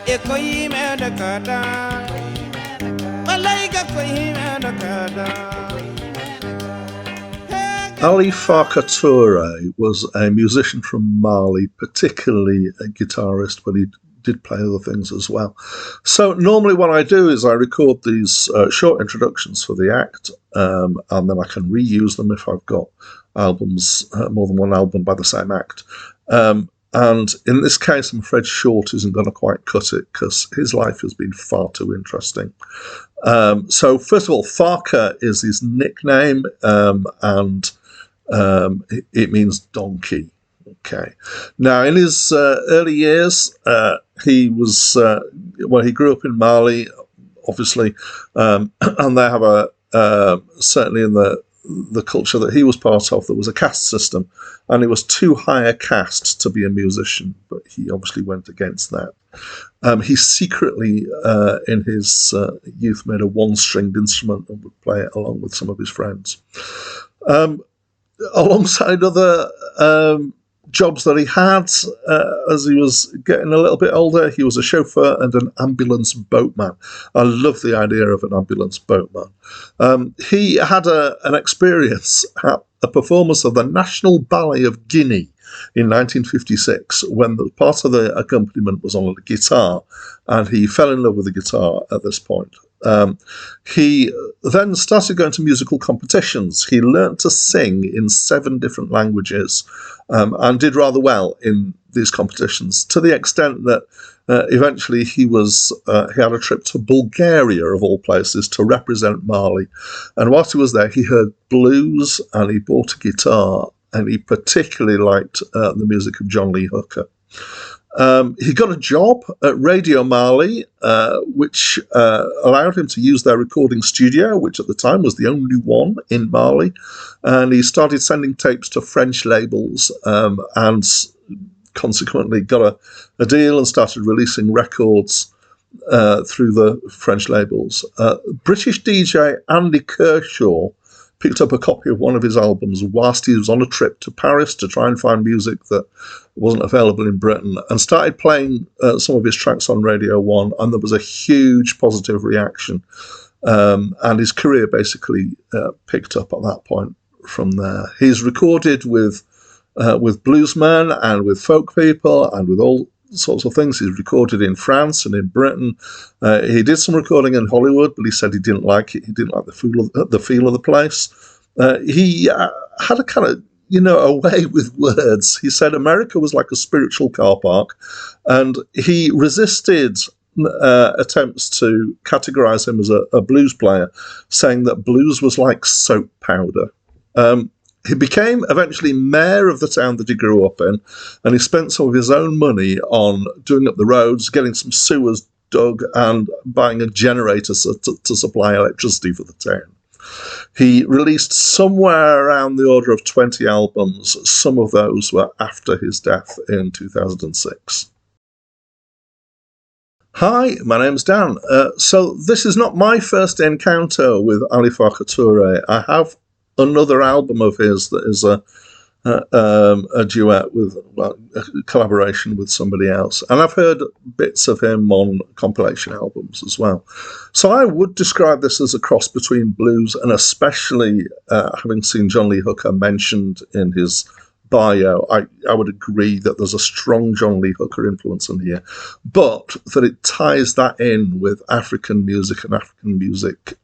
Ali Farka Touré was a musician from Mali, particularly a guitarist, but he did play other things as well. So normally what I do is I record these short introductions for the act, and then I can reuse them if I've got albums, more than one album by the same act. And in this case, I'm afraid Short isn't going to quite cut it because his life has been far too interesting. So first of all, Farka is his nickname, and it means donkey. Okay. Now, in his early years, he grew up in Mali, obviously, and they have certainly in the culture that he was part of, there was a caste system, and it was too high a caste to be a musician, but he obviously went against that. He secretly, in his youth, made a one-stringed instrument and would play it along with some of his friends. Alongside other jobs that he had as he was getting a little bit older, he was a chauffeur and an ambulance boatman. I love the idea of an ambulance boatman. He had an experience at a performance of the National Ballet of Guinea in 1956 when the part of the accompaniment was on the guitar, and he fell in love with the guitar at this point. He then started going to musical competitions. He learnt to sing in 7 different languages and did rather well in these competitions, to the extent that eventually he had a trip to Bulgaria, of all places, to represent Mali. And whilst he was there, he heard blues and he bought a guitar, and he particularly liked the music of John Lee Hooker. He got a job at Radio Mali, which allowed him to use their recording studio, which at the time was the only one in Mali. And he started sending tapes to French labels and consequently got a deal and started releasing records through the French labels. British DJ Andy Kershaw picked up a copy of one of his albums whilst he was on a trip to Paris to try and find music that wasn't available in Britain, and started playing some of his tracks on Radio 1, and there was a huge positive reaction. And his career basically picked up at that point from there. He's recorded with bluesmen and with folk people and with all sorts of things. He's recorded in France and in Britain. He did some recording in Hollywood, but he said he didn't like it. He didn't like the feel of the place. He had a kind of, a way with words. He said America was like a spiritual car park, and he resisted attempts to categorize him as a blues player, saying that blues was like soap powder. He became eventually mayor of the town that he grew up in, and he spent some of his own money on doing up the roads, getting some sewers dug, and buying a generator to supply electricity for the town. He released somewhere around the order of 20 albums. Some of those were after his death in 2006. Hi, my name's Dan. So this is not my first encounter with Ali Farka Touré. I have another album of his that is a duet with, a collaboration with somebody else. And I've heard bits of him on compilation albums as well. So I would describe this as a cross between blues, and especially having seen John Lee Hooker mentioned in his bio, I would agree that there's a strong John Lee Hooker influence in here, but that it ties that in with African music and African music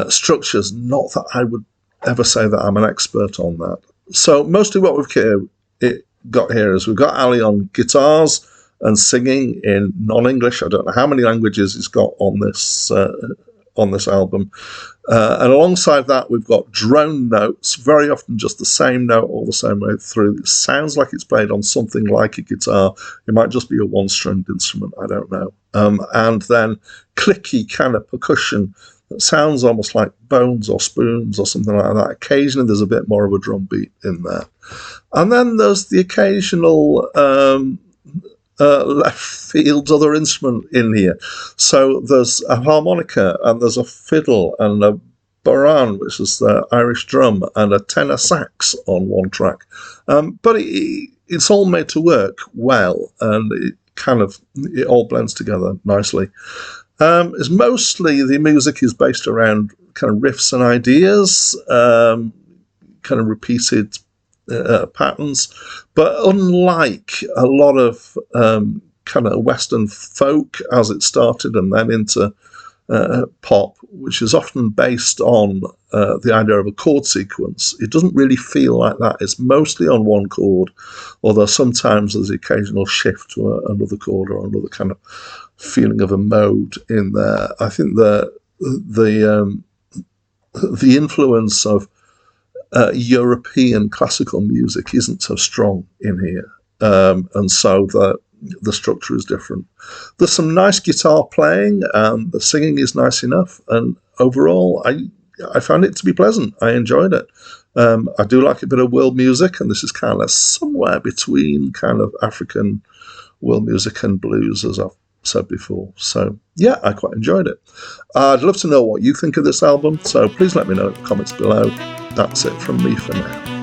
structures. Not that I would ever say that I'm an expert on that. So mostly what we've got here is we've got Ali on guitars and singing in non-English. I don't know how many languages he's got on this album. And alongside that, we've got drone notes, very often just the same note all the same way through. It sounds like it's played on something like a guitar. It might just be a one-stringed instrument, I don't know. And then clicky kind of percussion that sounds almost like bones or spoons or something like that. Occasionally there's a bit more of a drum beat in there. And then there's the occasional left field other instrument in here. So there's a harmonica and there's a fiddle and a bodhrán, which is the Irish drum, and a tenor sax on one track. But it's all made to work well, and it it all blends together nicely. It's mostly the music is based around kind of riffs and ideas, kind of repeated patterns, but unlike a lot of kind of Western folk as it started and then into pop, which is often based on the idea of a chord sequence, it doesn't really feel like that. It's mostly on one chord, although sometimes there's the occasional shift to another chord or another kind of feeling of a mode in there. I think the influence of European classical music isn't so strong in here, and so the structure is different. There's some nice guitar playing, and the singing is nice enough, and overall I found it to be pleasant. I enjoyed it. I do like a bit of world music, and this is kind of somewhere between kind of African world music and blues, as I've said before. So yeah, I quite enjoyed it. I'd love to know what you think of this album, so please let me know in the comments below. That's it from me for now.